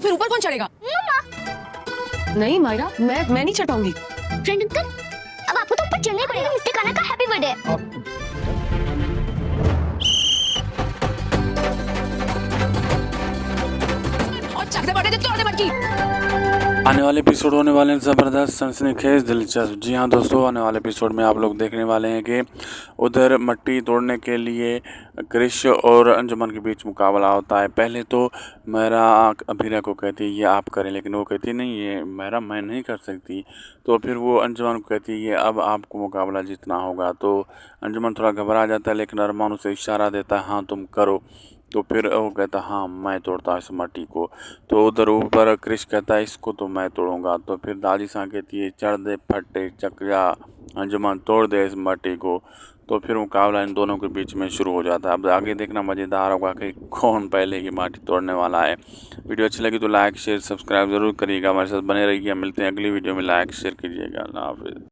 फिर ऊपर कौन चढ़ेगा? नहीं मायरा, मैं नहीं चढ़ पाऊंगी। फ्रेंड अंकल, अब आपको तो ऊपर चढ़ना ही पड़ेगा। मिस्टर काना का हैप्पी बर्थडे। और चकते बर्थडे तोड़ दे मटकी। आने वाले एपिसोड होने वाले हैं ज़बरदस्त, सनसनीखेज, दिलचस्प। जी हाँ दोस्तों, आने वाले एपिसोड में आप लोग देखने वाले हैं कि उधर मट्टी तोड़ने के लिए क्रिश और अंजुमन के बीच मुकाबला होता है। पहले तो मेरा अभीरा को कहती है ये आप करें, लेकिन वो कहती नहीं ये मेरा मैं नहीं कर सकती। तो फिर वो अंजुमन को कहती है ये अब आपको मुकाबला जीतना होगा। तो अंजुमन थोड़ा घबरा जाता है, लेकिन अरमान उसे इशारा देता है हाँ तुम करो। तो फिर वो कहता हाँ मैं तोड़ता हूँ इस मट्टी को। तो उधर ऊपर क्रिश कहता है इसको तो मैं तोड़ूंगा। तो फिर दादी सा कहती है चढ़ दे फटे चकरा, अंजुमन तोड़ दे इस मट्टी को। तो फिर मुकाबला इन दोनों के बीच में शुरू हो जाता है। अब आगे देखना मज़ेदार होगा कि कौन पहले की माटी तोड़ने वाला है। वीडियो अच्छी लगी तो लाइक शेयर सब्सक्राइब ज़रूर करिएगा, हमारे साथ बने रहिए। मिलते हैं अगली वीडियो में, लाइक शेयर कीजिएगा। अल्लाह हाफिज़।